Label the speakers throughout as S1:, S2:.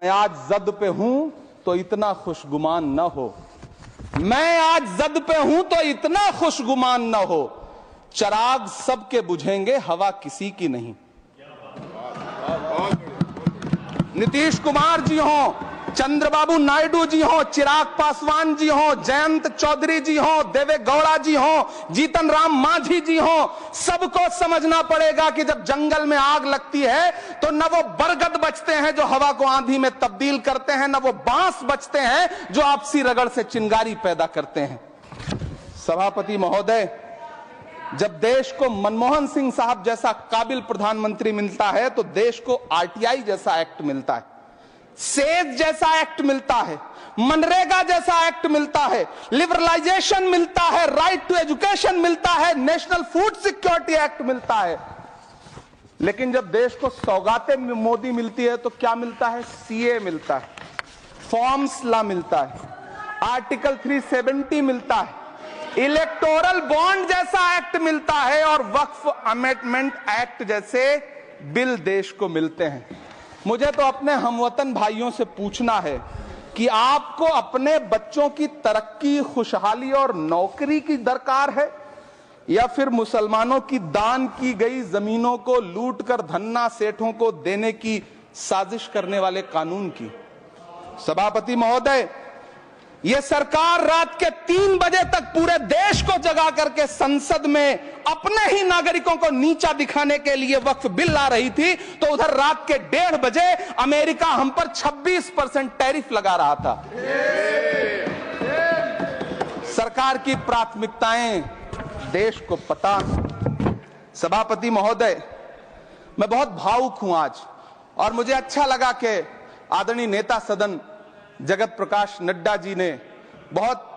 S1: मैं आज जद पे हूं तो इतना खुशगुमान न हो, मैं आज जद पे हूं तो इतना खुशगुमान न हो, चराग सबके बुझेंगे हवा किसी की नहीं। नीतीश कुमार जी हो, चंद्रबाबू नायडू जी हो, चिराग पासवान जी हो, जयंत चौधरी जी हो, देवे गौड़ा जी हो, जीतन राम मांझी जी हो, सबको समझना पड़ेगा कि जब जंगल में आग लगती है तो न वो बरगद बचते हैं जो हवा को आंधी में तब्दील करते हैं, न वो बांस बचते हैं जो आपसी रगड़ से चिंगारी पैदा करते हैं। सभापति महोदय, जब देश को मनमोहन सिंह साहब जैसा काबिल प्रधानमंत्री मिलता है तो देश को आरटीआई जैसा एक्ट मिलता है, सेज जैसा एक्ट मिलता है, मनरेगा जैसा एक्ट मिलता है, लिबरलाइजेशन मिलता है, राइट टू एजुकेशन मिलता है, नेशनल फूड सिक्योरिटी एक्ट मिलता है। लेकिन जब देश को सौगातें मोदी मिलती है तो क्या मिलता है? सीए मिलता है, फॉर्म्स लॉ मिलता है, आर्टिकल 370 मिलता है, इलेक्टोरल बॉन्ड जैसा एक्ट मिलता है और वक्फ अमेंडमेंट एक्ट जैसे बिल देश को मिलते हैं। मुझे तो अपने हमवतन भाइयों से पूछना है कि आपको अपने बच्चों की तरक्की, खुशहाली और नौकरी की दरकार है या फिर मुसलमानों की दान की गई जमीनों को लूटकर धन्ना सेठों को देने की साजिश करने वाले कानून की? सभापति महोदय, यह सरकार रात के 3 बजे तक पूरे देश को जगा करके संसद में अपने ही नागरिकों को नीचा दिखाने के लिए वक्फ बिल ला रही थी, तो उधर रात के 1:30 बजे अमेरिका हम पर 26% टैरिफ लगा रहा था। सरकार की प्राथमिकताएं देश को पता। सभापति महोदय, मैं बहुत भावुक हूं आज, और मुझे अच्छा लगा कि आदरणीय नेता सदन जगत प्रकाश नड्डा जी ने बहुत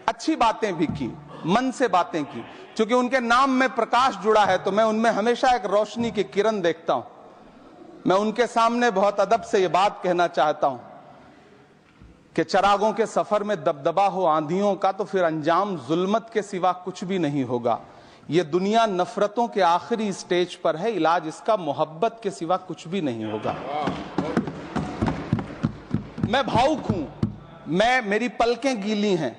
S1: अच्छी बातें भी की, मन से बातें की। क्योंकि उनके नाम में प्रकाश जुड़ा है तो मैं उनमें हमेशा एक रोशनी की किरण देखता हूं। मैं उनके सामने बहुत अदब से यह बात कहना चाहता हूं कि चरागों के सफर में दबदबा हो आंधियों का तो फिर अंजाम जुल्मत के सिवा कुछ भी नहीं होगा। यह दुनिया नफरतों के आखिरी स्टेज पर है, इलाज इसका मोहब्बत के सिवा कुछ भी नहीं होगा। मैं भावुक हूं, मेरी पलकें गीली हैं।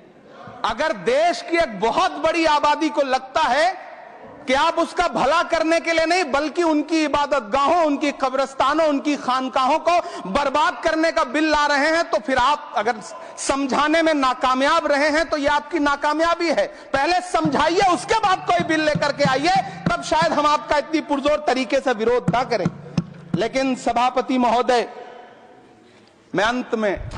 S1: अगर देश की एक बहुत बड़ी आबादी को लगता है कि आप उसका भला करने के लिए नहीं बल्कि उनकी इबादतगाहों, उनकी कब्रिस्तानों, उनकी खानकाहों को बर्बाद करने का बिल ला रहे हैं, तो फिर आप अगर समझाने में नाकामयाब रहे हैं तो यह आपकी नाकामयाबी है। पहले समझाइए, उसके बाद कोई बिल लेकर के आइए, तब शायद हम आपका इतनी पुरजोर तरीके से विरोध ना करें। लेकिन सभापति महोदय, मैं अंत में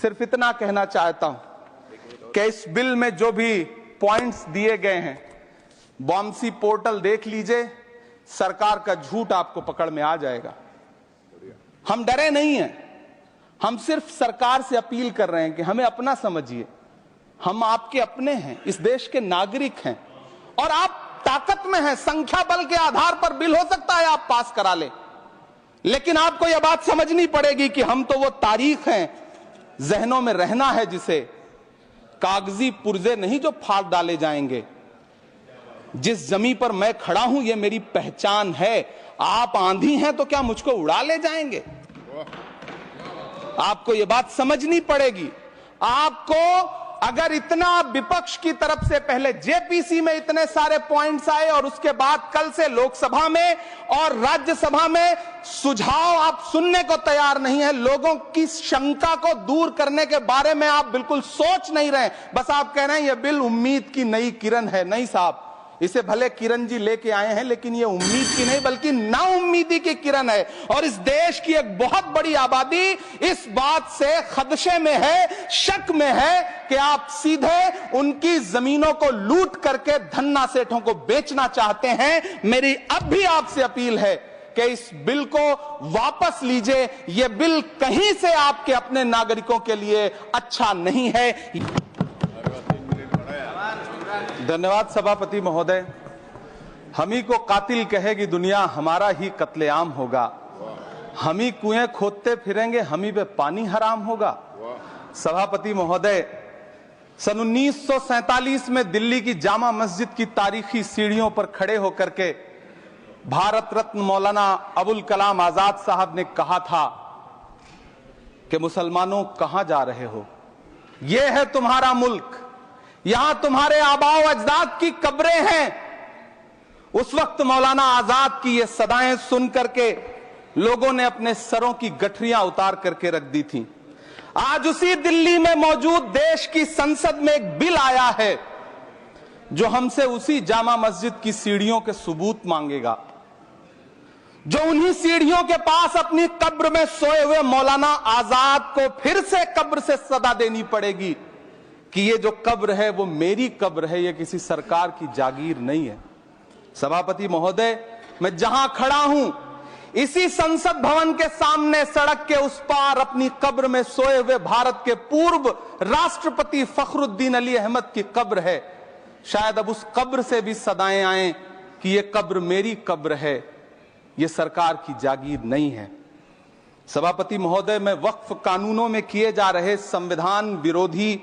S1: सिर्फ इतना कहना चाहता हूं कि इस बिल में जो भी पॉइंट्स दिए गए हैं, बॉम्सी पोर्टल देख लीजिए, सरकार का झूठ आपको पकड़ में आ जाएगा। हम डरे नहीं हैं, हम सिर्फ सरकार से अपील कर रहे हैं कि हमें अपना समझिए। हम आपके अपने हैं, इस देश के नागरिक हैं और आप ताकत में हैं। संख्या बल के आधार पर बिल हो सकता है आप पास करा लें, लेकिन आपको यह बात समझनी पड़ेगी कि हम तो वो तारीख हैं, जहनों में रहना है जिसे, कागजी पुर्जे नहीं जो फाड़ डाले जाएंगे। जिस जमीन पर मैं खड़ा हूं यह मेरी पहचान है। आप आंधी हैं तो क्या मुझको उड़ा ले जाएंगे? आपको यह बात समझनी पड़ेगी। आपको अगर इतना विपक्ष की तरफ से पहले जेपीसी में इतने सारे पॉइंट्स आए और उसके बाद कल से लोकसभा में और राज्यसभा में सुझाव आप सुनने को तैयार नहीं है, लोगों की शंका को दूर करने के बारे में आप बिल्कुल सोच नहीं रहे, बस आप कह रहे हैं यह बिल उम्मीद की नई किरण है। नहीं साहब, इसे भले किरण जी लेके आए हैं, लेकिन ये उम्मीद की नहीं बल्कि नाउम्मीदी की किरण है। और इस देश की एक बहुत बड़ी आबादी इस बात से खदशे में है, शक में है कि आप सीधे उनकी जमीनों को लूट करके धन्ना सेठों को बेचना चाहते हैं। मेरी अब भी आपसे अपील है कि इस बिल को वापस लीजिए। यह बिल कहीं से आपके अपने नागरिकों के लिए अच्छा नहीं है। धन्यवाद सभापति महोदय। हम ही को कातिल कहेगी दुनिया, हमारा ही कत्लेआम होगा। हम ही कुएं खोदते फिरेंगे, हम ही पे पानी हराम होगा। सभापति महोदय, सन 1947 में दिल्ली की जामा मस्जिद की तारीखी सीढ़ियों पर खड़े होकर के भारत रत्न मौलाना अबुल कलाम आजाद साहब ने कहा था कि मुसलमानों कहां जा रहे हो, यह है तुम्हारा मुल्क, यहां तुम्हारे आबाओ अजदाद की कब्रें हैं। उस वक्त मौलाना आजाद की ये सदाएं सुन करके लोगों ने अपने सरों की गठरियां उतार करके रख दी थी। आज उसी दिल्ली में मौजूद देश की संसद में एक बिल आया है जो हमसे उसी जामा मस्जिद की सीढ़ियों के सबूत मांगेगा, जो उन्हीं सीढ़ियों के पास अपनी कब्र में सोए हुए मौलाना आजाद को फिर से कब्र से सदा देनी पड़ेगी कि ये जो कब्र है वो मेरी कब्र है, ये किसी सरकार की जागीर नहीं है। सभापति महोदय, मैं जहां खड़ा हूं इसी संसद भवन के सामने सड़क के उस पार अपनी कब्र में सोए हुए भारत के पूर्व राष्ट्रपति फखरुद्दीन अली अहमद की कब्र है। शायद अब उस कब्र से भी सदाएं आए कि ये कब्र मेरी कब्र है, ये सरकार की जागीर नहीं है। सभापति महोदय, मैं वक्फ कानूनों में किए जा रहे संविधान विरोधी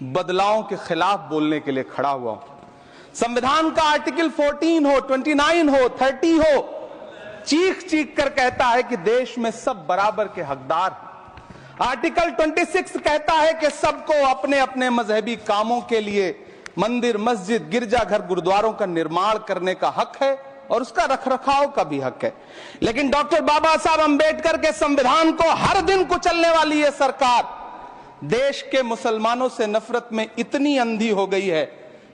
S1: बदलावों के खिलाफ बोलने के लिए खड़ा हुआ हूं। संविधान का आर्टिकल 14 हो, 29 हो, 30 हो, चीख चीख कर कहता है कि देश में सब बराबर के हकदार हैं। आर्टिकल 26 कहता है कि सबको अपने अपने मजहबी कामों के लिए मंदिर, मस्जिद, गिरजाघर, गुरुद्वारों का निर्माण करने का हक है और उसका रखरखाव का भी हक है। लेकिन डॉक्टर बाबा साहब अंबेडकर के संविधान को हर दिन कुचलने वाली ये सरकार देश के मुसलमानों से नफरत में इतनी अंधी हो गई है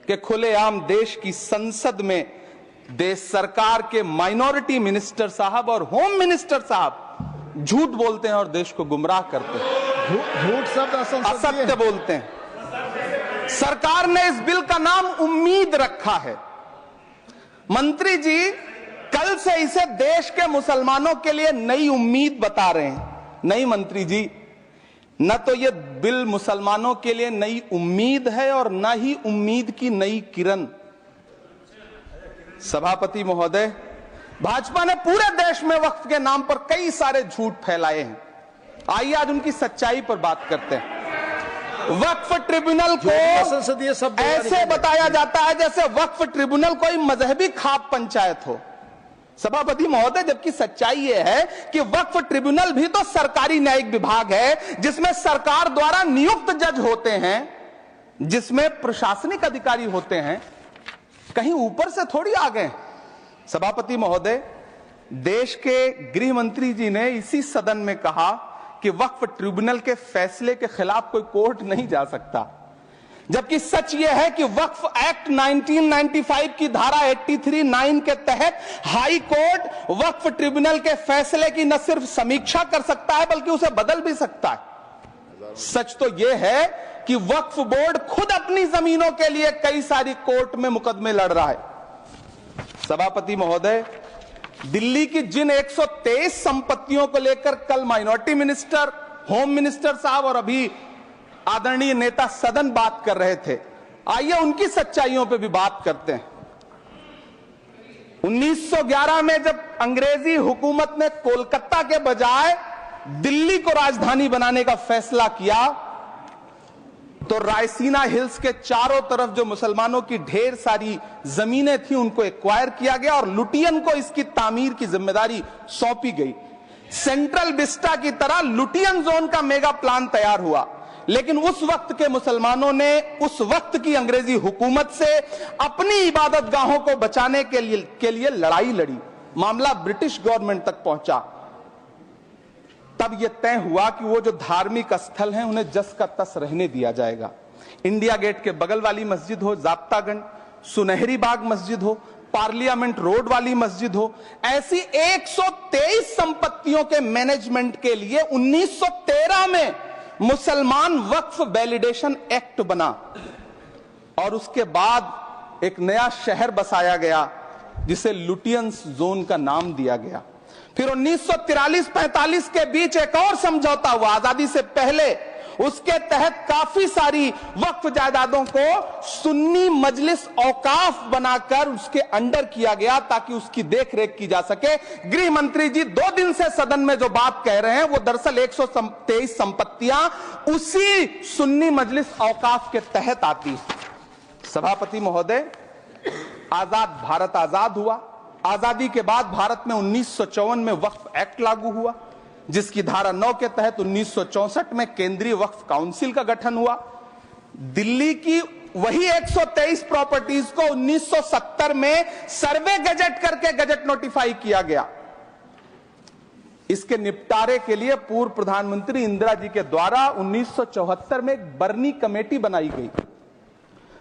S1: कि खुलेआम देश की संसद में देश सरकार के माइनॉरिटी मिनिस्टर साहब और होम मिनिस्टर साहब झूठ बोलते हैं और देश को गुमराह करते हैं,
S2: झूठ शब्द
S1: असत्य बोलते हैं। सरकार ने इस बिल का नाम उम्मीद रखा है। मंत्री जी कल से इसे देश के मुसलमानों के लिए नई उम्मीद बता रहे हैं। नहीं मंत्री जी, न तो यह बिल मुसलमानों के लिए नई उम्मीद है और न ही उम्मीद की नई किरण। सभापति महोदय, भाजपा ने पूरे देश में वक्फ के नाम पर कई सारे झूठ फैलाए हैं। आइए आज उनकी सच्चाई पर बात करते हैं। वक्फ ट्रिब्यूनल को ऐसे बताया जाता है जैसे वक्फ ट्रिब्यूनल कोई मजहबी खाप पंचायत हो। सभापति महोदय, जबकि सच्चाई यह है कि वक्फ ट्रिब्यूनल भी तो सरकारी न्यायिक विभाग है जिसमें सरकार द्वारा नियुक्त जज होते हैं, जिसमें प्रशासनिक अधिकारी होते हैं, कहीं ऊपर से थोड़ी आ गए। सभापति महोदय, देश के गृह मंत्री जी ने इसी सदन में कहा कि वक्फ ट्रिब्यूनल के फैसले के खिलाफ कोई कोर्ट नहीं जा सकता, जबकि सच यह है कि वक्फ एक्ट 1995 की धारा 83(9) के तहत हाई कोर्ट वक्फ ट्रिब्यूनल के फैसले की न सिर्फ समीक्षा कर सकता है बल्कि उसे बदल भी सकता है। सच तो यह है कि वक्फ बोर्ड खुद अपनी जमीनों के लिए कई सारी कोर्ट में मुकदमे लड़ रहा है। सभापति महोदय, दिल्ली की जिन 123 संपत्तियों को लेकर कल माइनॉरिटी मिनिस्टर, होम मिनिस्टर साहब और अभी आदरणीय नेता सदन बात कर रहे थे, आइए उनकी सच्चाइयों पे भी बात करते हैं। 1911 में जब अंग्रेजी हुकूमत ने कोलकाता के बजाय दिल्ली को राजधानी बनाने का फैसला किया तो रायसीना हिल्स के चारों तरफ जो मुसलमानों की ढेर सारी जमीनें थी उनको एक्वायर किया गया और लुटियन को इसकी तामीर की जिम्मेदारी सौंपी गई। सेंट्रल विस्टा की तरह लुटियन जोन का मेगा प्लान तैयार हुआ, लेकिन उस वक्त के मुसलमानों ने उस वक्त की अंग्रेजी हुकूमत से अपनी इबादत गाहों को बचाने के लिए लड़ाई लड़ी। मामला ब्रिटिश गवर्नमेंट तक पहुंचा। तब यह तय हुआ कि वो जो धार्मिक स्थल हैं उन्हें जस का तस रहने दिया जाएगा। इंडिया गेट के बगल वाली मस्जिद हो, जाप्तागंज, सुनहरी बाग मस्जिद हो, पार्लियामेंट रोड वाली मस्जिद हो, ऐसी 123 संपत्तियों के मैनेजमेंट के लिए 1913 में मुसलमान वक्फ वैलिडेशन एक्ट बना और उसके बाद एक नया शहर बसाया गया जिसे लुटियंस जोन का नाम दिया गया। फिर 1943-45 के बीच एक और समझौता हुआ आजादी से पहले, उसके तहत काफी सारी वक्फ जायदादों को सुन्नी मजलिस औकाफ बनाकर उसके अंडर किया गया ताकि उसकी देखरेख की जा सके। गृह मंत्री जी 2 दिन से सदन में जो बात कह रहे हैं वो दरअसल 123 संपत्तियां उसी सुन्नी मजलिस औकाफ के तहत आती है। सभापति महोदय, आजाद भारत आजाद हुआ। आजादी के बाद भारत में 1954 में वक्फ एक्ट लागू हुआ। जिसकी धारा 9 के तहत 1964 में केंद्रीय वक्फ काउंसिल का गठन हुआ। दिल्ली की वही 123 प्रॉपर्टीज को 1970 में सर्वे गजट करके गजट नोटिफाई किया गया। इसके निपटारे के लिए पूर्व प्रधानमंत्री इंदिरा जी के द्वारा 1974 में एक बर्नी कमेटी बनाई गई।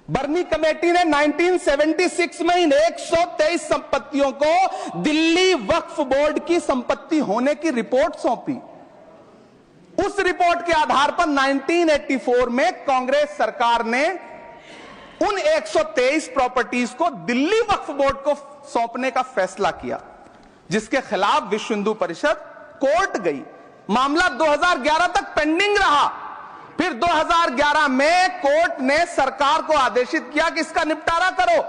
S1: बर्नी कमेटी ने 1976 में इन 123 संपत्तियों को दिल्ली वक्फ बोर्ड की संपत्ति होने की रिपोर्ट सौंपी। उस रिपोर्ट के आधार पर 1984 में कांग्रेस सरकार ने उन 123 प्रॉपर्टीज को दिल्ली वक्फ बोर्ड को सौंपने का फैसला किया, जिसके खिलाफ विश्व हिंदू परिषद कोर्ट गई। मामला 2011 तक पेंडिंग रहा। फिर 2011 में कोर्ट ने सरकार को आदेशित किया कि इसका निपटारा करो।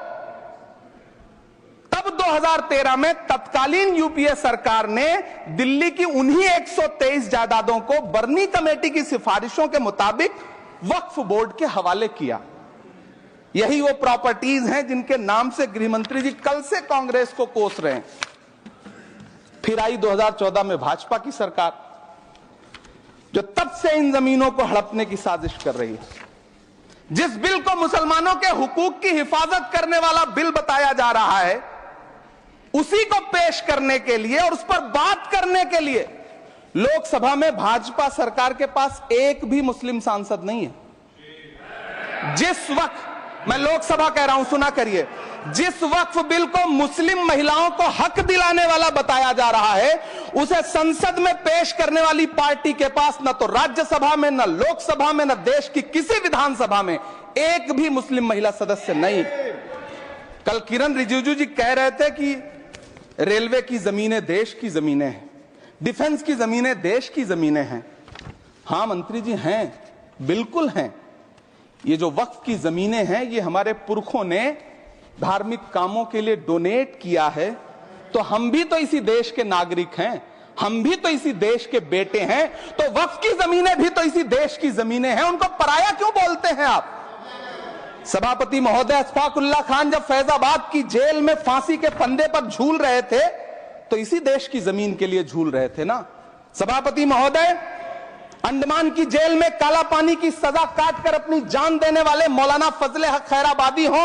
S1: तब 2013 में तत्कालीन यूपीए सरकार ने दिल्ली की उन्हीं 123 जायदादों को बर्नी कमेटी की सिफारिशों के मुताबिक वक्फ बोर्ड के हवाले किया। यही वो प्रॉपर्टीज हैं जिनके नाम से गृह मंत्री जी कल से कांग्रेस को कोस रहे हैं। फिर आई 2014 में भाजपा की सरकार, जो तब से इन जमीनों को हड़पने की साजिश कर रही है। जिस बिल को मुसलमानों के हुकूक की हिफाजत करने वाला बिल बताया जा रहा है, उसी को पेश करने के लिए और उस पर बात करने के लिए लोकसभा में भाजपा सरकार के पास एक भी मुस्लिम सांसद नहीं है। जिस वक्त मैं लोकसभा कह रहा हूं, सुना करिए, जिस वक्फ बिल को मुस्लिम महिलाओं को हक दिलाने वाला बताया जा रहा है, उसे संसद में पेश करने वाली पार्टी के पास न तो राज्यसभा में, न लोकसभा में, न देश की किसी विधानसभा में एक भी मुस्लिम महिला सदस्य नहीं। कल किरण रिजिजू जी कह रहे थे कि रेलवे की जमीनें देश की जमीनें हैं, डिफेंस की जमीनें देश की जमीनें हैं। हां मंत्री जी हैं, बिल्कुल हैं। ये जो वक्फ की जमीनें हैं, ये हमारे पुरखों ने धार्मिक कामों के लिए डोनेट किया है। तो हम भी तो इसी देश के नागरिक हैं, हम भी तो इसी देश के बेटे हैं। तो वक्फ की जमीनें भी तो इसी देश की जमीनें हैं, उनको पराया क्यों बोलते हैं आप? सभापति महोदय अशफाकुल्लाह खान जब फैजाबाद की जेल में फांसी के फंदे पर झूल रहे थे, तो इसी देश की जमीन के लिए झूल रहे थे ना। सभापति महोदय, अंडमान की जेल में काला पानी की सजा काटकर अपनी जान देने वाले मौलाना फजले हक खैराबादी हो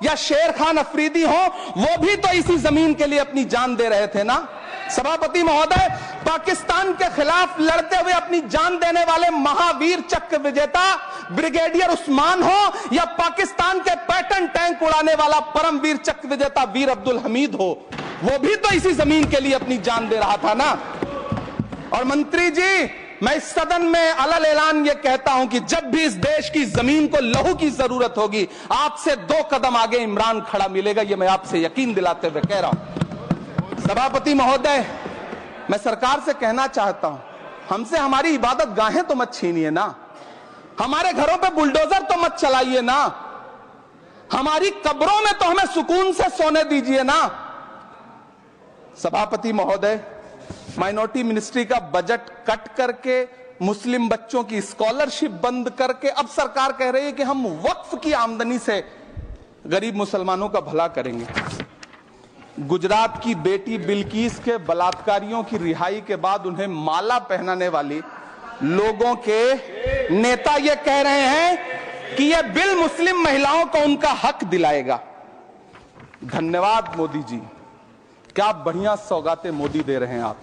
S1: या शेर खान अफरीदी हो, वो भी तो इसी जमीन के लिए अपनी जान दे रहे थे ना। सभापति महोदय, पाकिस्तान के खिलाफ लड़ते हुए अपनी जान देने वाले महावीर चक्र विजेता ब्रिगेडियर उस्मान हो या पाकिस्तान के पैटर्न टैंक उड़ाने वाला परमवीर चक्र विजेता वीर अब्दुल हमीद हो, वो भी तो इसी जमीन के लिए अपनी जान दे रहा था ना। और मंत्री जी, मैं इस सदन में अलल ऐलान ये कहता हूं कि जब भी इस देश की जमीन को लहू की जरूरत होगी, आपसे 2 कदम आगे इमरान खड़ा मिलेगा, ये मैं आपसे यकीन दिलाते हुए कह रहा हूं। सभापति महोदय, मैं सरकार से कहना चाहता हूं, हमसे हमारी इबादत गाहें तो मत छीनिए ना, हमारे घरों पे बुलडोजर तो मत चलाइए ना, हमारी कब्रों में तो हमें सुकून से सोने दीजिए ना। सभापति महोदय, माइनॉरिटी मिनिस्ट्री का बजट कट करके, मुस्लिम बच्चों की स्कॉलरशिप बंद करके अब सरकार कह रही है कि हम वक्फ की आमदनी से गरीब मुसलमानों का भला करेंगे। गुजरात की बेटी बिल्किस के बलात्कारियों की रिहाई के बाद उन्हें माला पहनाने वाली लोगों के नेता ये कह रहे हैं कि यह बिल मुस्लिम महिलाओं को उनका हक दिलाएगा। धन्यवाद मोदी जी, क्या बढ़िया सौगातें मोदी दे रहे हैं आप।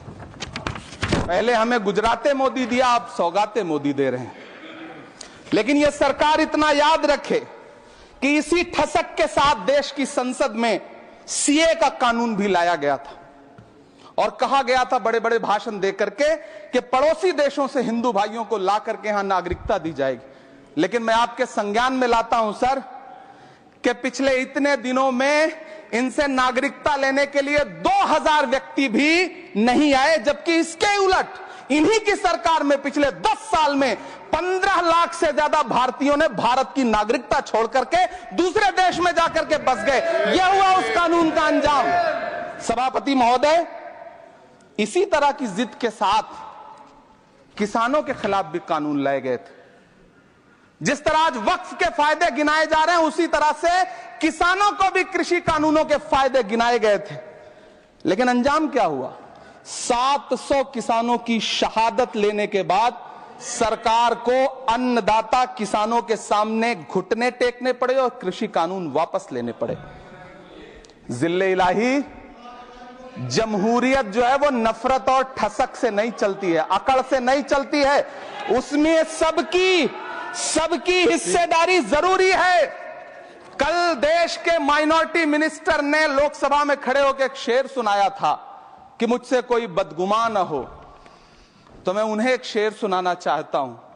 S1: पहले हमें गुजराते मोदी दिया, आप सौगाते मोदी दे रहे हैं। लेकिन यह सरकार इतना याद रखे कि इसी ठसक के साथ देश की संसद में सीए का कानून भी लाया गया था और कहा गया था बड़े बड़े भाषण देकर के कि पड़ोसी देशों से हिंदू भाइयों को ला करके यहां नागरिकता दी जाएगी। लेकिन मैं आपके संज्ञान में लाता हूं सर कि पिछले इतने दिनों में इनसे नागरिकता लेने के लिए 2000 व्यक्ति भी नहीं आए, जबकि इसके उलट इन्हीं की सरकार में पिछले 10 साल में 15 लाख से ज्यादा भारतीयों ने भारत की नागरिकता छोड़ करके दूसरे देश में जाकर के बस गए। यह हुआ उस कानून का अंजाम। सभापति महोदय, इसी तरह की जिद के साथ किसानों के खिलाफ भी कानून लाए गए थे। जिस तरह आज वक्फ के फायदे गिनाए जा रहे हैं, उसी तरह से किसानों को भी कृषि कानूनों के फायदे गिनाए गए थे। लेकिन अंजाम क्या हुआ? 700 किसानों की शहादत लेने के बाद सरकार को अन्नदाता किसानों के सामने घुटने टेकने पड़े और कृषि कानून वापस लेने पड़े। जिल्ले इलाही, जमहूरियत जो है वो नफरत और ठसक से नहीं चलती है, अकड़ से नहीं चलती है, उसमें सबकी हिस्सेदारी जरूरी है। कल देश के माइनॉरिटी मिनिस्टर ने लोकसभा में खड़े होकर एक शेर सुनाया था कि मुझसे कोई बदगुमान न हो, तो मैं उन्हें एक शेर सुनाना चाहता हूं।